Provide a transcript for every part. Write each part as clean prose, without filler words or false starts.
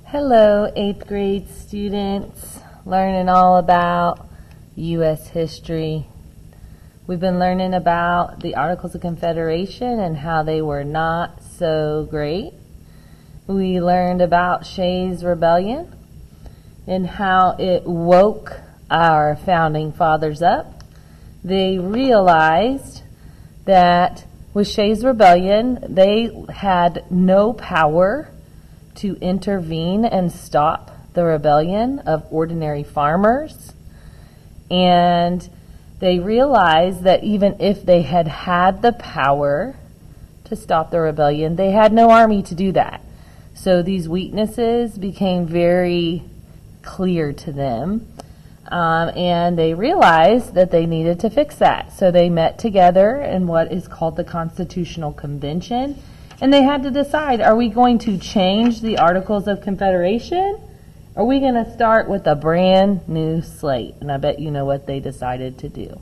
Hello, 8th grade students, learning all about U.S. history. We've been learning about the Articles of Confederation and how they were not so great. We learned about Shays' Rebellion and how it woke our founding fathers up. They realized that with Shays' Rebellion, they had no power to intervene and stop the rebellion of ordinary farmers. And they realized that even if they had had the power to stop the rebellion, they had no army to do that. So these weaknesses became very clear to them. And they realized that they needed to fix that. So they met together in what is called the Constitutional Convention. And they had to decide, are we going to change the Articles of Confederation? Or are we going to start with a brand new slate? And I bet you know what they decided to do.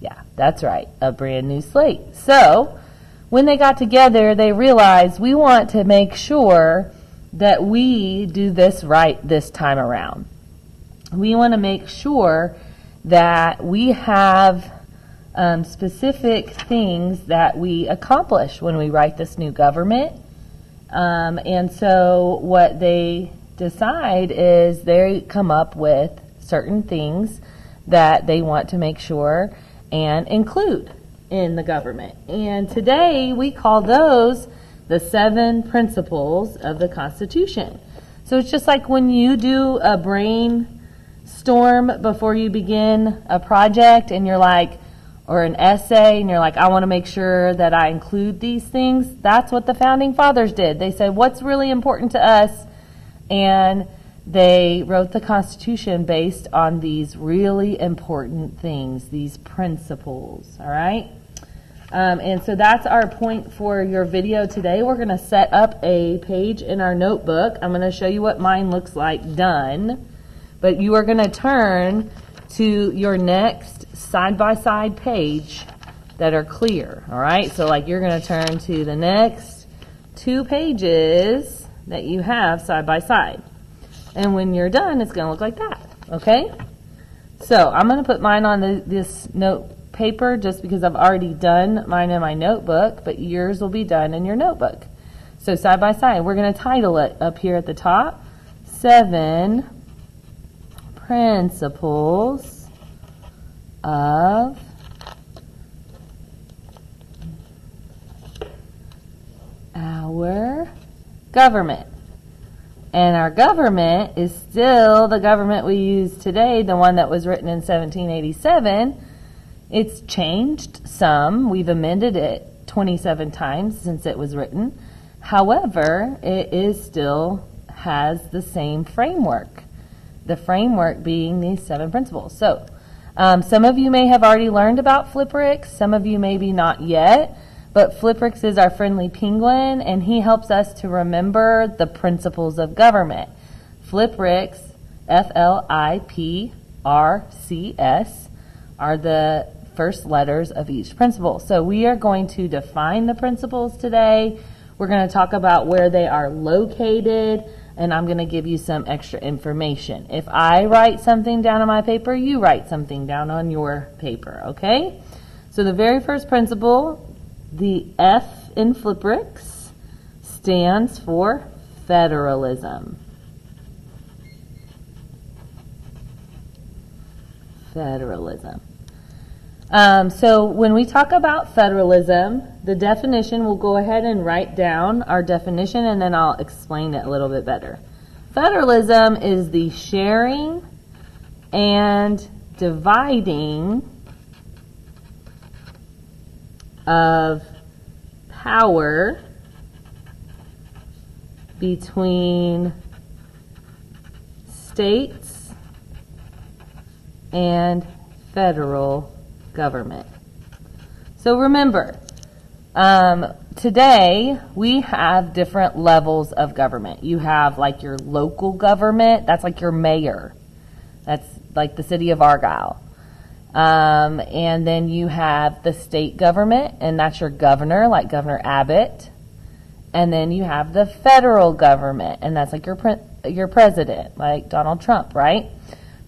Yeah, that's right, a brand new slate. So when they got together, they realized we want to make sure that we do this right this time around. We want to make sure that we have specific things that we accomplish when we write this new government. And so what they decide is they come up with certain things that they want to make sure and include in the government. And today we call those the 7 principles of the Constitution. So it's just like when you do a brainstorm before you begin a project and you're like, or an essay, and you're like, I want to make sure that I include these things. That's what the Founding Fathers did. They said, what's really important to us? And they wrote the Constitution based on these really important things, these principles, all right? And so that's our point for your video today. We're going to set up a page in our notebook. I'm going to show you what mine looks like done. But you are going to turn to your next side-by-side page that are clear, all right? So like you're going to turn to the next 2 pages that you have side-by-side. And when you're done, it's going to look like that, okay? So I'm going to put mine on this note paper just because I've already done mine in my notebook, but yours will be done in your notebook. So side-by-side, we're going to title it up here at the top, 7 Principles of our government. And our government is still the government we use today, the one that was written in 1787. It's changed some. We've amended it 27 times since it was written. However, it is still has the same framework. The framework being these 7 principles. So some of you may have already learned about Flipperix, some of you maybe not yet, but Flipperix is our friendly penguin, and he helps us to remember the principles of government. Flipperix, F-L-I-P-R-C-S, are the first letters of each principle. So we are going to define the principles today. We're going to talk about where they are located, and I'm going to give you some extra information. If I write something down on my paper, you write something down on your paper, okay? So the very first principle, the F in Flipperix, stands for federalism. Federalism. So when we talk about federalism, the definition, we'll go ahead and write down our definition and then I'll explain it a little bit better. Federalism is the sharing and dividing of power between states and federal government. So remember, today we have different levels of government. You have like your local government, that's like your mayor. That's like the city of Argyle. And then you have the state government, and that's your governor, like Governor Abbott. And then you have the federal government, and that's like your your president, like Donald Trump, right?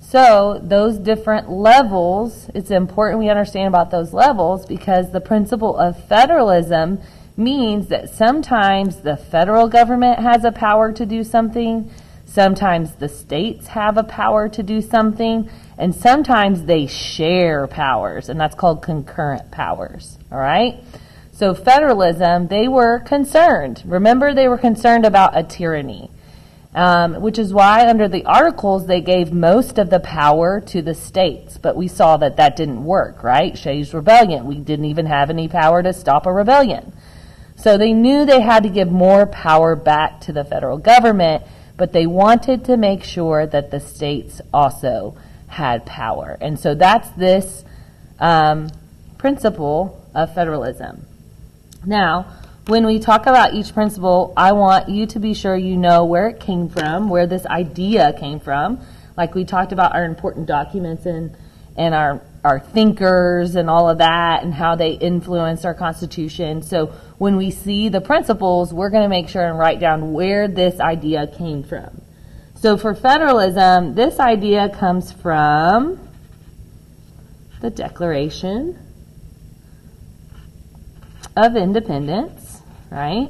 So those different levels, it's important we understand about those levels because the principle of federalism means that sometimes the federal government has a power to do something, sometimes the states have a power to do something, and sometimes they share powers, and that's called concurrent powers, all right? So federalism, they were concerned. Remember, they were concerned about a tyranny, which is why under the Articles they gave most of the power to the states. But we saw that that didn't work, right? Shays' Rebellion, we didn't even have any power to stop a rebellion. So they knew they had to give more power back to the federal government, but they wanted to make sure that the states also had power. And so that's this principle of federalism. Now, when we talk about each principle, I want you to be sure you know where it came from, where this idea came from. Like we talked about our important documents and our thinkers and all of that and how they influence our Constitution. So when we see the principles, we're going to make sure and write down where this idea came from. So for federalism, this idea comes from the Declaration of Independence, right?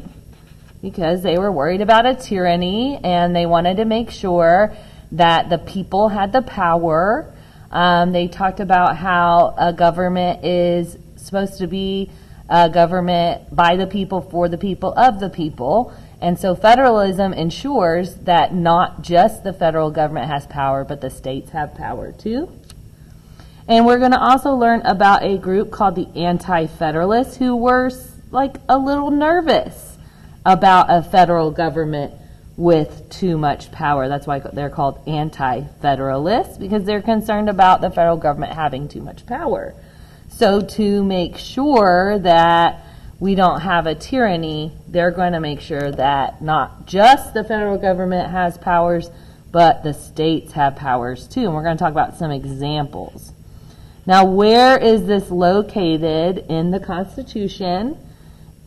Because they were worried about a tyranny and they wanted to make sure that the people had the power. They talked about how a government is supposed to be a government by the people, for the people, of the people. And so federalism ensures that not just the federal government has power, but the states have power too. And we're going to also learn about a group called the Anti-Federalists who were like a little nervous about a federal government with too much power. That's why they're called Anti-Federalists, because they're concerned about the federal government having too much power. So to make sure that we don't have a tyranny, they're going to make sure that not just the federal government has powers, but the states have powers too. And we're going to talk about some examples. Now, where is this located in the Constitution?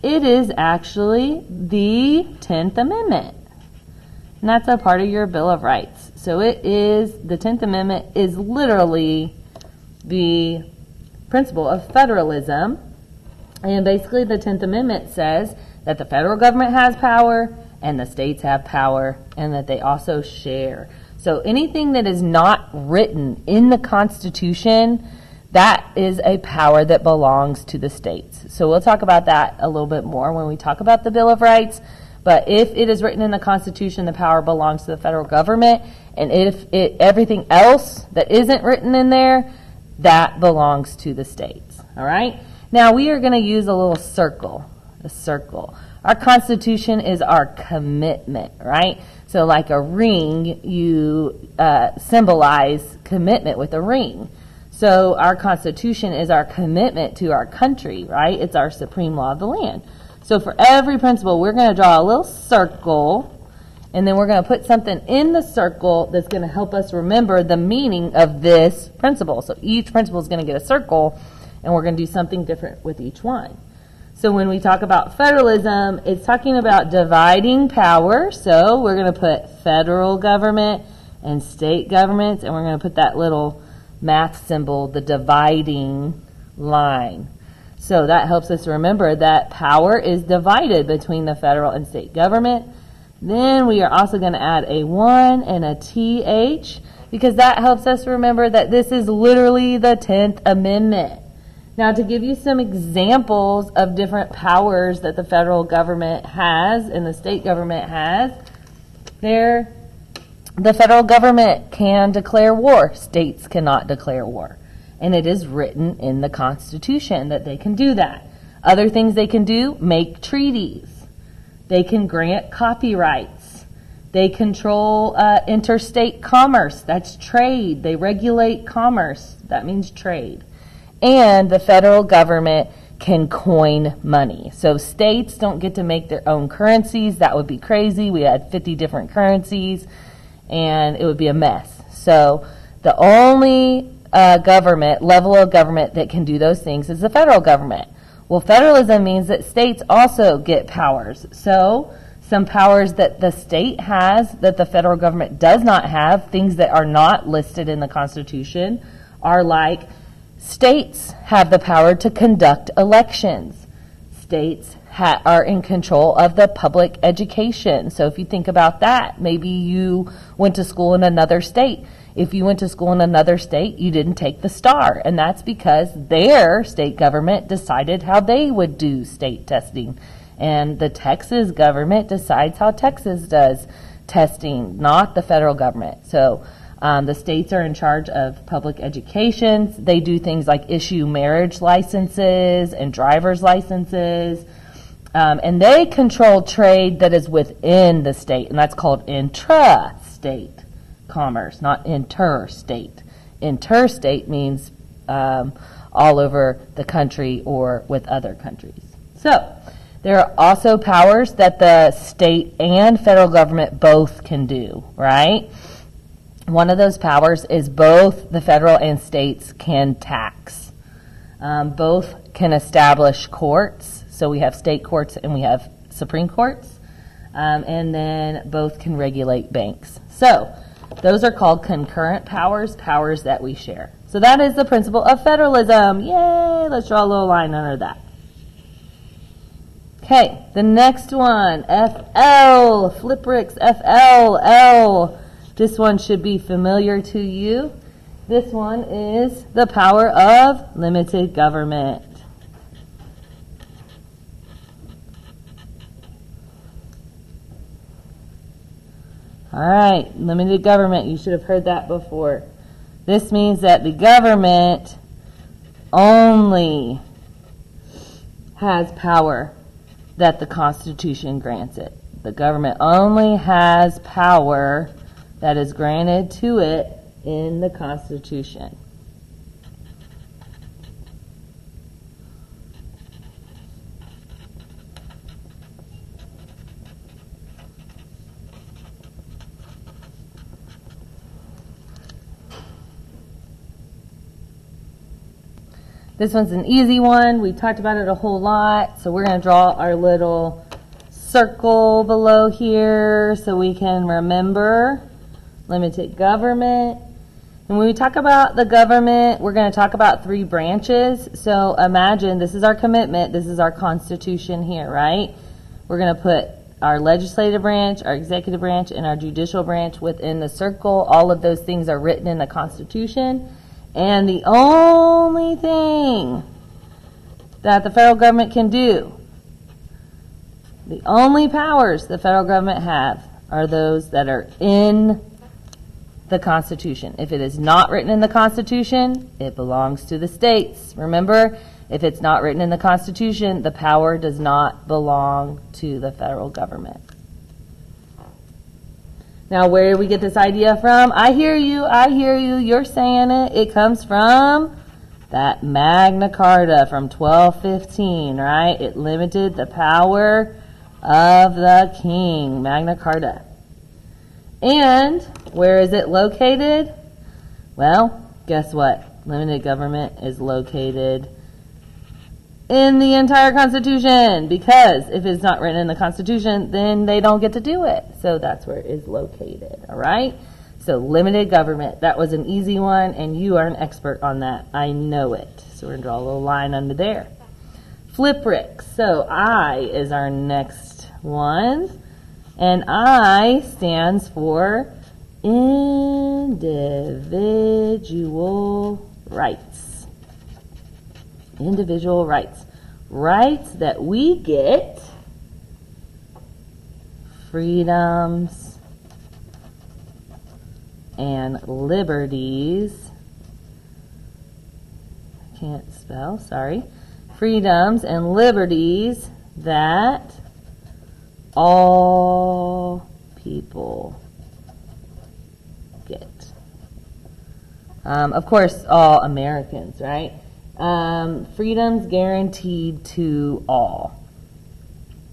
It is actually the 10th Amendment. And that's a part of your Bill of Rights. So it is, the 10th Amendment is literally the principle of federalism. And basically the 10th Amendment says that the federal government has power and the states have power and that they also share. So anything that is not written in the Constitution, that is a power that belongs to the states. So we'll talk about that a little bit more when we talk about the Bill of Rights. But if it is written in the Constitution, the power belongs to the federal government. And if everything else that isn't written in there, that belongs to the states. All right? Now we are going to use a little circle. A circle. Our Constitution is our commitment, right? So like a ring, you symbolize commitment with a ring. So our Constitution is our commitment to our country, right? It's our supreme law of the land. So for every principle, we're going to draw a little circle, and then we're going to put something in the circle that's going to help us remember the meaning of this principle. So each principle is going to get a circle, and we're going to do something different with each one. So when we talk about federalism, it's talking about dividing power. So we're going to put federal government and state governments, and we're going to put that little math symbol, the dividing line. So that helps us remember that power is divided between the federal and state government. Then we are also going to add a 1 and a TH, because that helps us remember that this is literally the 10th Amendment. Now, to give you some examples of different powers that the federal government has and the state government has, the federal government can declare war. States cannot declare war. And it is written in the Constitution that they can do that. Other things they can do, make treaties. They can grant copyrights. They control interstate commerce. That's trade. They regulate commerce. That means trade. And the federal government can coin money. So states don't get to make their own currencies. That would be crazy. We had 50 different currencies, and it would be a mess. So the only level of government that can do those things is the federal government. Well, federalism means that states also get powers. So Some powers that the state has that the federal government does not have, things that are not listed in the Constitution, are like states have the power to conduct elections. States are in control of the public education. So if you think about that, maybe you went to school in another state. If you went to school in another state, you didn't take the STAR, and that's because their state government decided how they would do state testing. And the Texas government decides how Texas does testing, not the federal government. So the states are in charge of public education. They do things like issue marriage licenses and driver's licenses. And they control trade that is within the state, and that's called intrastate commerce, not interstate. Interstate means all over the country or with other countries. So there are also powers that the state and federal government both can do, right? One of those powers is both the federal and states can tax. Both can establish courts. So we have state courts and we have Supreme Courts. And then both can regulate banks. So those are called concurrent powers, powers that we share. So that is the principle of federalism. Yay! Let's draw a little line under that. Okay, the next one, FL, Flipbricks, FLL. This one should be familiar to you. This one is the power of limited government. All right, limited government, you should have heard that before. This means that the government only has power that the Constitution grants it. The government only has power that is granted to it in the Constitution. This one's an easy one. We talked about it a whole lot, so we're going to draw our little circle below here so we can remember limited government. And when we talk about the government, we're going to talk about 3 branches. So imagine this is our commitment, this is our Constitution here, right? We're going to put our legislative branch, our executive branch, and our judicial branch within the circle. All of those things are written in the Constitution. And the only thing that the federal government can do, the only powers the federal government have are those that are in the Constitution. If it is not written in the Constitution, it belongs to the states. Remember, if it's not written in the Constitution, the power does not belong to the federal government. Now, where do we get this idea from? I hear you, you're saying it. It comes from that Magna Carta from 1215, right? It limited the power of the king, Magna Carta. And where is it located? Well, guess what? Limited government is located in the entire Constitution, because if it's not written in the Constitution, then they don't get to do it. So that's where it is located, all right? So limited government, that was an easy one, and you are an expert on that. I know it. So we're going to draw a little line under there. Flipbricks. So I is our next one, and I stands for individual rights. Individual rights. Rights that we get, freedoms and liberties. I can't spell, sorry. Freedoms and liberties that all people get. Of course, all Americans, right? Freedoms guaranteed to all.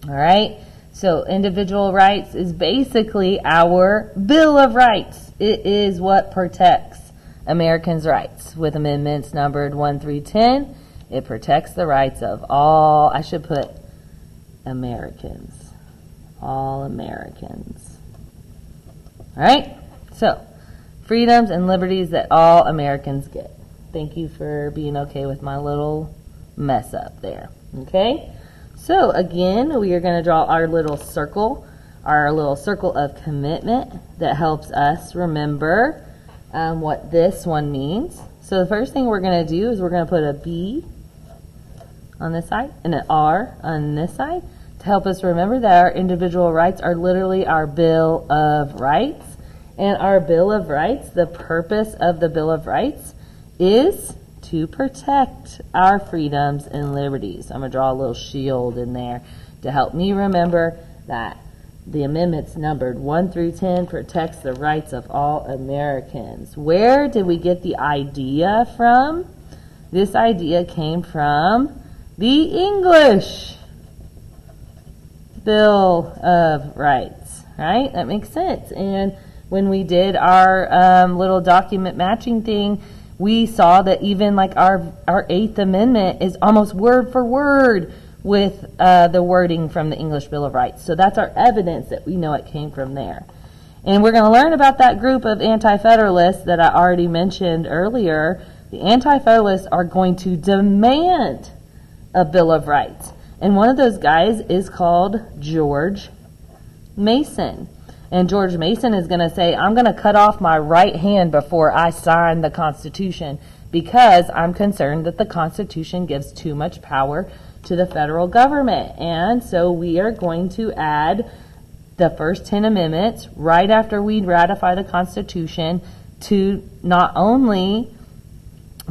All right? So individual rights is basically our Bill of Rights. It is what protects Americans' rights. With amendments numbered 1 through 10, it protects the rights of all, I should put Americans. all Americans. All right, so freedoms and liberties that all Americans get. Thank you for being okay with my little mess up there. Okay, so again, we are going to draw our little circle of commitment that helps us remember what this one means. So the first thing we're going to do is we're going to put a B on this side and an R on this side to help us remember that our individual rights are literally our Bill of Rights. And our Bill of Rights, the purpose of the Bill of Rights is to protect our freedoms and liberties. I'm going to draw a little shield in there to help me remember that the amendments numbered 1 through 10 protects the rights of all Americans. Where did we get the idea from? This idea came from the English Bill of Rights, right? That makes sense. And when we did our little document matching thing, we saw that even like our Eighth Amendment is almost word for word with the wording from the English Bill of Rights. So that's our evidence that we know it came from there. And we're going to learn about that group of anti-federalists that I already mentioned earlier. The anti-federalists are going to demand a Bill of Rights. And one of those guys is called George Mason. And George Mason is going to say, I'm going to cut off my right hand before I sign the Constitution because I'm concerned that the Constitution gives too much power to the federal government. And so we are going to add the first 10 amendments right after we ratify the Constitution to not only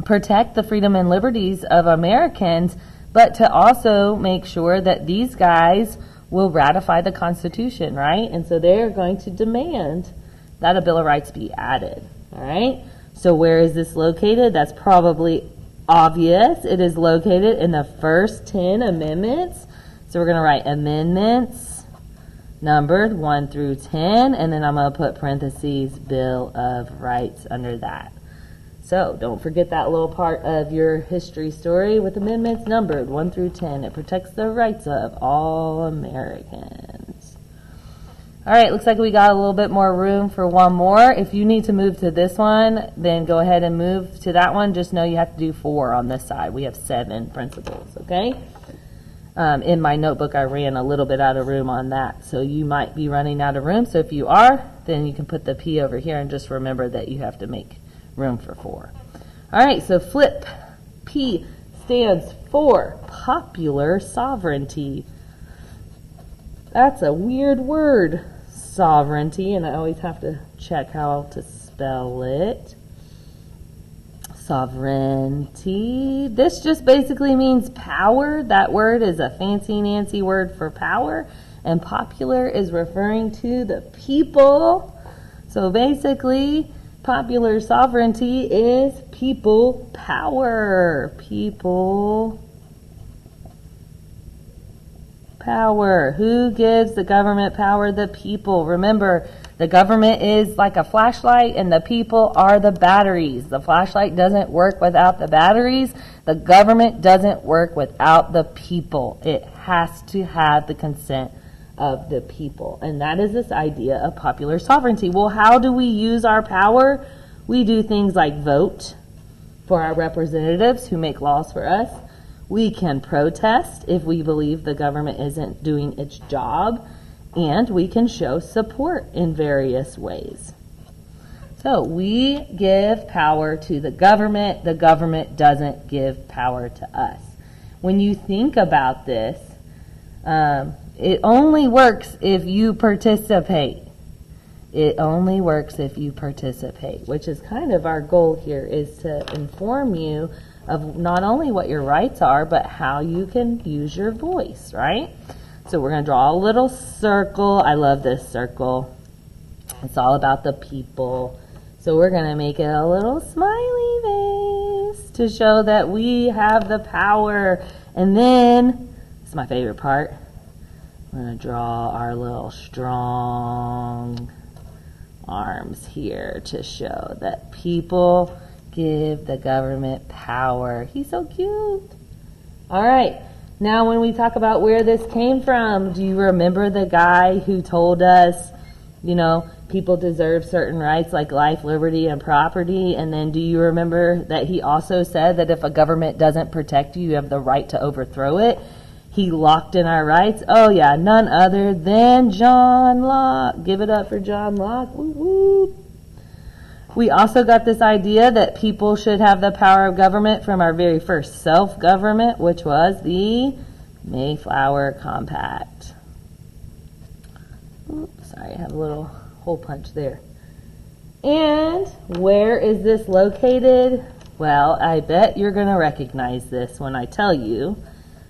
protect the freedom and liberties of Americans, but to also make sure that these guys will ratify the Constitution, right? And so they're going to demand that a Bill of Rights be added, all right? So where is this located? That's probably obvious. It is located in the first 10 amendments. So we're going to write amendments numbered 1 through 10, and then I'm going to put parentheses Bill of Rights under that. So don't forget that little part of your history story with amendments numbered 1 through 10. It protects the rights of all Americans. All right, looks like we got a little bit more room for one more. If you need to move to this one, then go ahead and move to that one. Just know you have to do 4 on this side. We have 7 principles, okay? In my notebook, I ran a little bit out of room on that. So you might be running out of room. So if you are, then you can put the P over here and just remember that you have to make room for 4. All right, so flip. P stands for popular sovereignty. That's a weird word, sovereignty, and I always have to check how to spell it. Sovereignty. This just basically means power. That word is a fancy-nancy word for power, and popular is referring to the people. So basically, popular sovereignty is people power. People power. Who gives the government power? The people. Remember, the government is like a flashlight and the people are the batteries. The flashlight doesn't work without the batteries. The government doesn't work without the people. It has to have the consent of the people. And that is this idea of popular sovereignty. Well, how do we use our power? We do things like vote for our representatives who make laws for us. We can protest if we believe the government isn't doing its job. And we can show support in various ways. So we give power to the government doesn't give power to us. When you think about this, it only works if you participate. It only works if you participate, which is kind of our goal here, is to inform you of not only what your rights are, but how you can use your voice, right? So we're going to draw a little circle. I love this circle. It's all about the people. So we're going to make it a little smiley face to show that we have the power. And then, this is my favorite part, we're going to draw our little strong arms here to show that people give the government power. He's so cute. All right. Now, when we talk about where this came from, do you remember the guy who told us, people deserve certain rights like life, liberty, and property? And then do you remember that he also said that if a government doesn't protect you, you have the right to overthrow it? He locked in our rights. Oh yeah, none other than John Locke. Give it up for John Locke. Woo woo. We also got this idea that people should have the power of government from our very first self-government, which was the Mayflower Compact. Oops, sorry, I have a little hole punch there. And where is this located? Well, I bet you're going to recognize this when I tell you.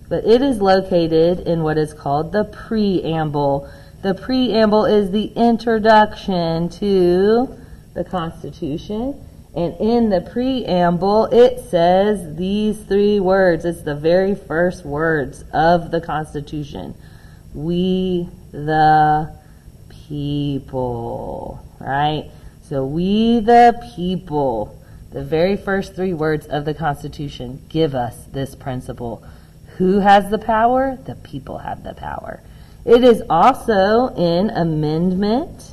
But it is located in what is called the preamble. The preamble is the introduction to the Constitution. And in the preamble, it says these 3 words. It's the very first words of the Constitution. We the people, right? So we the people, the very first 3 words of the Constitution give us this principle. Who has the power? The people have the power. It is also in Amendment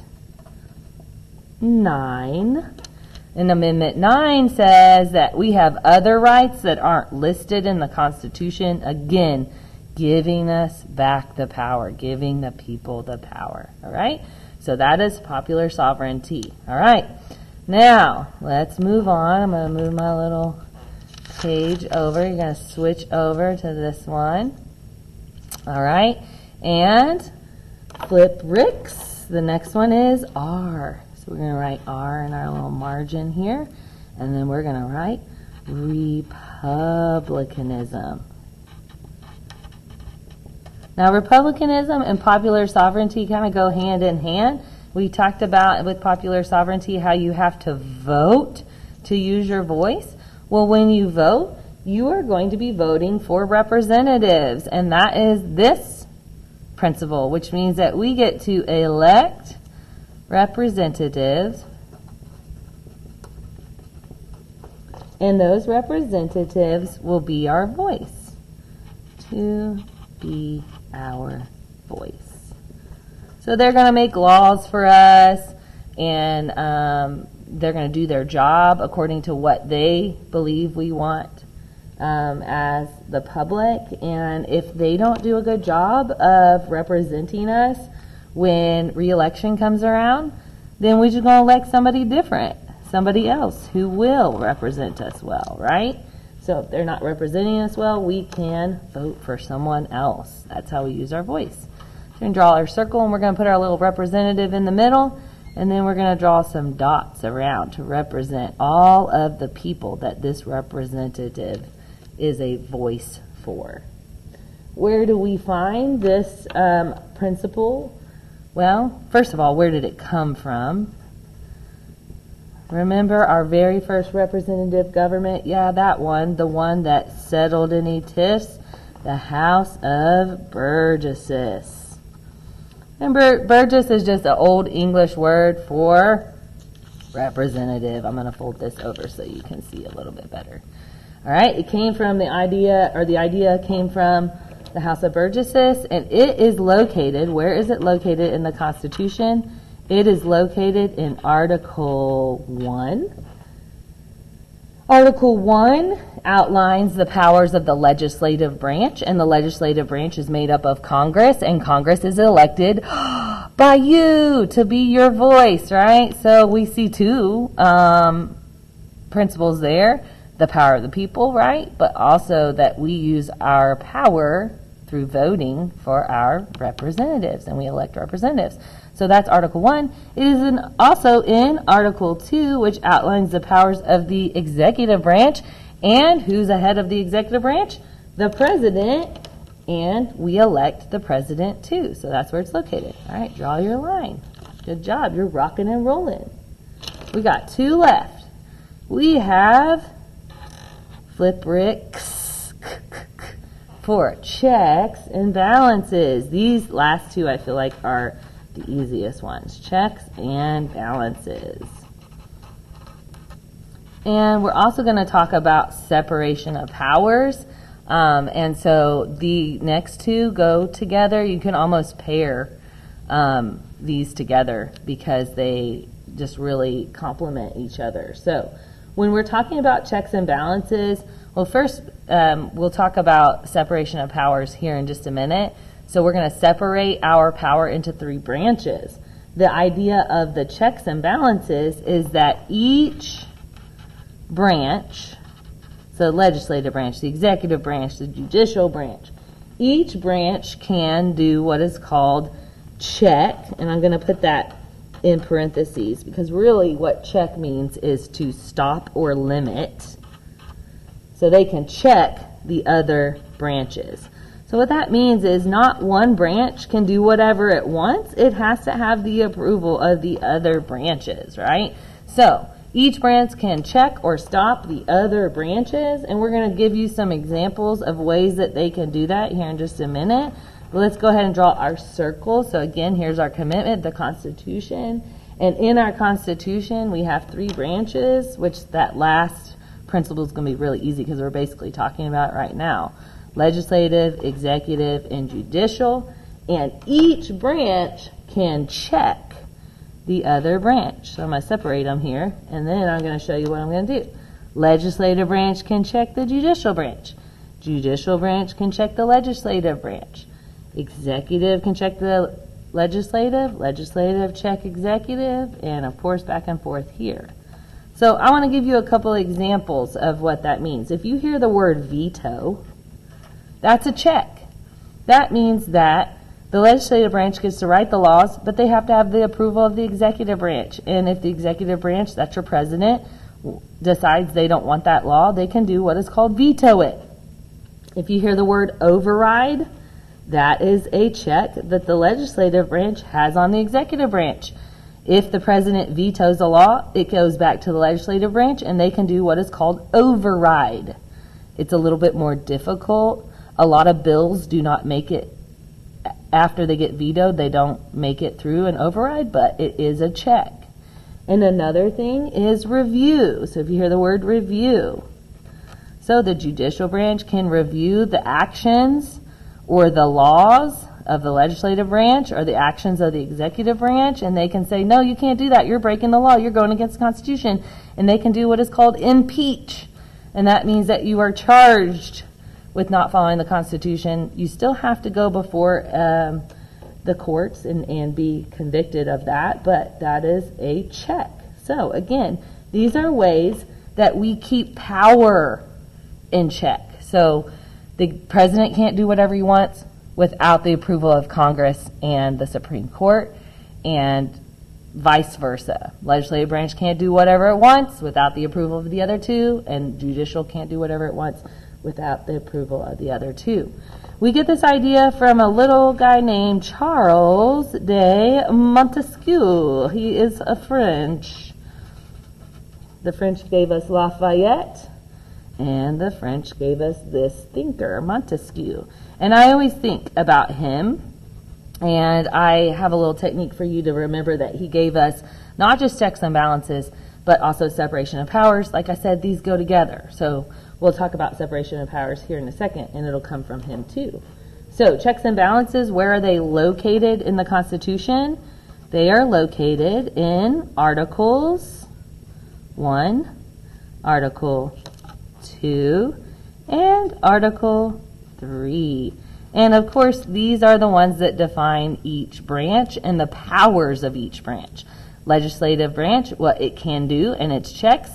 9. And Amendment 9 says that we have other rights that aren't listed in the Constitution. Again, giving us back the power, giving the people the power. All right? So that is popular sovereignty. All right. Now, let's move on. I'm going to move my little page over. You're going to switch over to this one. All right. And flip Ricks. The next one is R. So we're going to write R in our little margin here. And then we're going to write republicanism. Now, republicanism and popular sovereignty kind of go hand in hand. We talked about with popular sovereignty how you have to vote to use your voice. Well, when you vote, you are going to be voting for representatives, and that is this principle, which means that we get to elect representatives, and those representatives will be our voice, to be our voice. So they're going to make laws for us, and they're going to do their job according to what they believe we want as the public. And if they don't do a good job of representing us when re-election comes around, then we're just going to elect somebody different, somebody else who will represent us well, right? So if they're not representing us well, we can vote for someone else. That's how we use our voice. So we're going to draw our circle, and we're going to put our little representative in the middle. And then we're going to draw some dots around to represent all of the people that this representative is a voice for. Where do we find this principle? Well, first of all, where did it come from? Remember our very first representative government? Yeah, that one, the one that settled any tiffs, the House of Burgesses. Remember, Burgess is just an old English word for representative. I'm going to fold this over so you can see a little bit better. All right, it came from the idea came from the House of Burgesses, and it is located, where is it located in the Constitution? It is located in Article 1. Article 1 outlines the powers of the legislative branch, and the legislative branch is made up of Congress, and Congress is elected by you to be your voice, right? So we see 2 principles there, the power of the people, right? But also that we use our power through voting for our representatives, and we elect representatives. So that's Article 1. It is also in Article 2, which outlines the powers of the executive branch. And who's ahead of the executive branch? The president. And we elect the president too. So that's where it's located. All right, draw your line. Good job. You're rocking and rolling. We got 2 left. We have flip Ricks for checks and balances. These last 2 I feel like are the easiest ones, checks and balances. And we're also going to talk about separation of powers. And so the next two go together. You can almost pair these together because they just really complement each other. So when we're talking about checks and balances, well, first we'll talk about separation of powers here in just a minute. So we're going to separate our power into three branches. The idea of the checks and balances is that each branch, so the legislative branch, the executive branch, the judicial branch, each branch can do what is called check, and I'm going to put that in parentheses because really what check means is to stop or limit. So they can check the other branches. So what that means is not one branch can do whatever it wants. It has to have the approval of the other branches, right? So each branch can check or stop the other branches, and we're going to give you some examples of ways that they can do that here in just a minute. But let's go ahead and draw our circle. So again, here's our commitment, the Constitution. And in our Constitution, we have three branches, which that last principle is going to be really easy because we're basically talking about it right now. Legislative, executive, and judicial. And each branch can check the other branch. So I'm going to separate them here, and then I'm going to show you what I'm going to do. Legislative branch can check the judicial branch. Judicial branch can check the legislative branch. Executive can check the legislative, legislative check executive, and of course back and forth here. So I want to give you a couple examples of what that means. If you hear the word veto, that's a check. That means that the legislative branch gets to write the laws, but they have to have the approval of the executive branch. And if the executive branch, that's your president, decides they don't want that law, they can do what is called veto it. If you hear the word override, that is a check that the legislative branch has on the executive branch. If the president vetoes a law, it goes back to the legislative branch and they can do what is called override. It's a little bit more difficult. A lot of bills do not make it, after they get vetoed, they don't make it through an override, but it is a check. And another thing is review. So if you hear the word review, so the judicial branch can review the actions or the laws of the legislative branch or the actions of the executive branch, and they can say, no, you can't do that. You're breaking the law. You're going against the Constitution. And they can do what is called impeach. And that means that you are charged with not following the Constitution. You still have to go before the courts and be convicted of that, but that is a check. So again, these are ways that we keep power in check. So the president can't do whatever he wants without the approval of Congress and the Supreme Court, and vice versa. Legislative branch can't do whatever it wants without the approval of the other two, and judicial can't do whatever it wants without the approval of the other two. We get this idea from a little guy named Charles de Montesquieu. He is a French. The French gave us Lafayette, and the French gave us this thinker, Montesquieu. And I always think about him, and I have a little technique for you to remember that he gave us not just checks and balances, but also separation of powers. Like I said, these go together. So we'll talk about separation of powers here in a second, and it'll come from him too. So checks and balances, where are they located in the Constitution? They are located in Articles 1, Article 2, and Article 3. And of course, these are the ones that define each branch and the powers of each branch. Legislative branch, what it can do and its checks.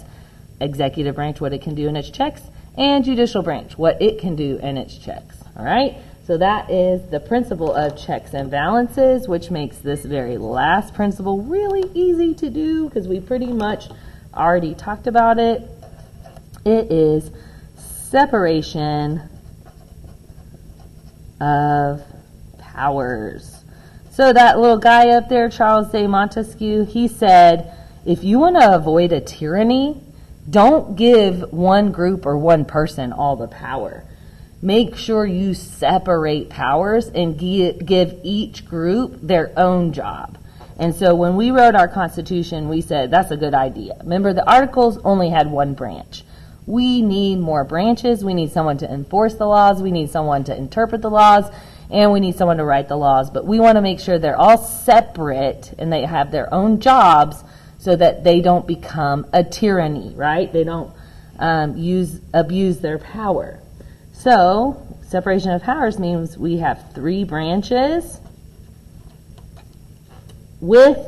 Executive branch, what it can do and its checks. And judicial branch, what it can do and its checks. All right? So that is the principle of checks and balances, which makes this very last principle really easy to do because we pretty much already talked about it. It is separation of powers. So that little guy up there, Charles de Montesquieu, he said, if you want to avoid a tyranny, don't give one group or one person all the power. Make sure you separate powers and give each group their own job. And so when we wrote our Constitution, we said that's a good idea. Remember, the Articles only had one branch. we need more branches. We need someone to enforce the laws. We need someone to interpret the laws. And we need someone to write the laws. But we want to make sure they're all separate and they have their own jobs so that they don't become a tyranny, right? They don't abuse their power. So separation of powers means we have 3 branches with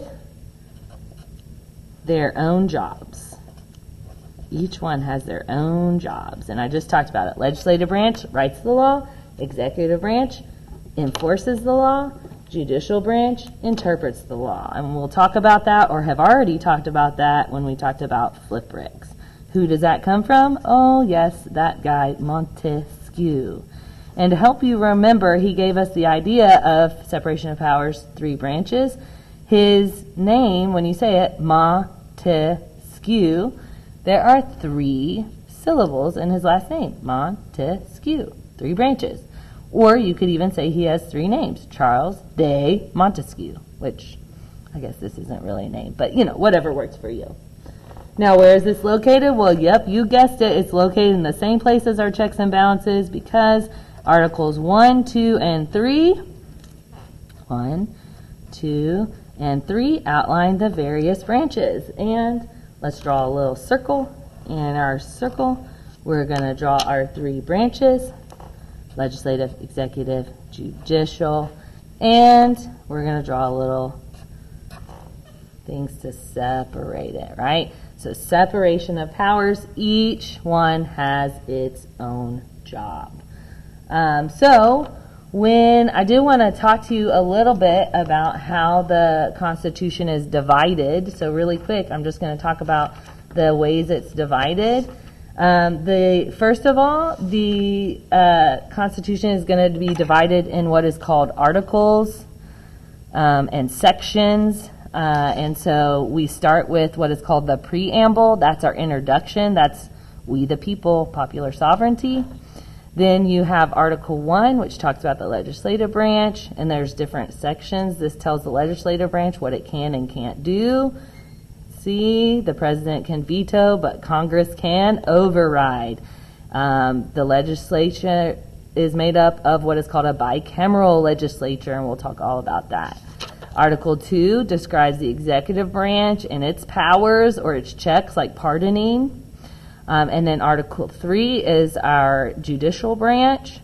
their own jobs. Each one has their own jobs. And I just talked about it. Legislative branch writes the law. Executive branch enforces the law. Judicial branch interprets the law. And we'll talk about that, or have already talked about that when we talked about flip bricks. Who does that come from? Oh, yes, that guy, Montesquieu. And to help you remember, he gave us the idea of separation of powers, 3 branches. His name, when you say it, Montesquieu, there are 3 syllables in his last name, Montesquieu, 3 branches. Or you could even say he has 3 names, Charles de Montesquieu, which I guess this isn't really a name, but whatever works for you. Now, where is this located? Well, yep, you guessed it. It's located in the same place as our checks and balances because Articles 1, 2, and 3, 1, 2, and 3 outline the various branches. And let's draw a little circle. In our circle, we're going to draw our 3 branches, legislative, executive, judicial, and we're going to draw little things to separate it, right? So separation of powers, each one has its own job. So when I do want to talk to you a little bit about how the Constitution is divided. So really quick, I'm just going to talk about the ways it's divided. First of all, the Constitution is going to be divided in what is called articles and sections. And so we start with what is called the preamble. That's our introduction. That's we the people, popular sovereignty. Then you have Article 1, which talks about the legislative branch, and there's different sections. This tells the legislative branch what it can and can't do. See, the president can veto, but Congress can override. The legislature is made up of what is called a bicameral legislature, and we'll talk all about that. Article 2 describes the executive branch and its powers or its checks, like pardoning. And then Article 3 is our judicial branch.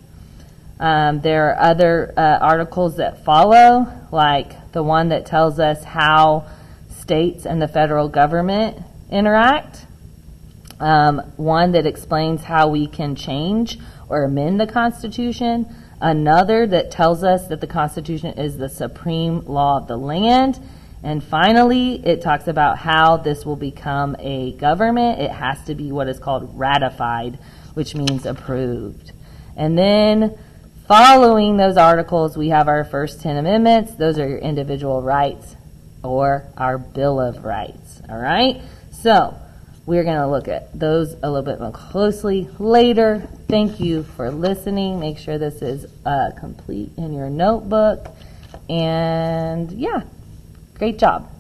There are other articles that follow, like the one that tells us how states and the federal government interact. One that explains how we can change or amend the Constitution. Another that tells us that the Constitution is the supreme law of the land. And finally, it talks about how this will become a government. It has to be what is called ratified, which means approved. And then following those articles, we have our first 10 amendments. Those are your individual rights or our Bill of Rights. All right? So we're going to look at those a little bit more closely later. Thank you for listening. Make sure this is complete in your notebook. And yeah, great job.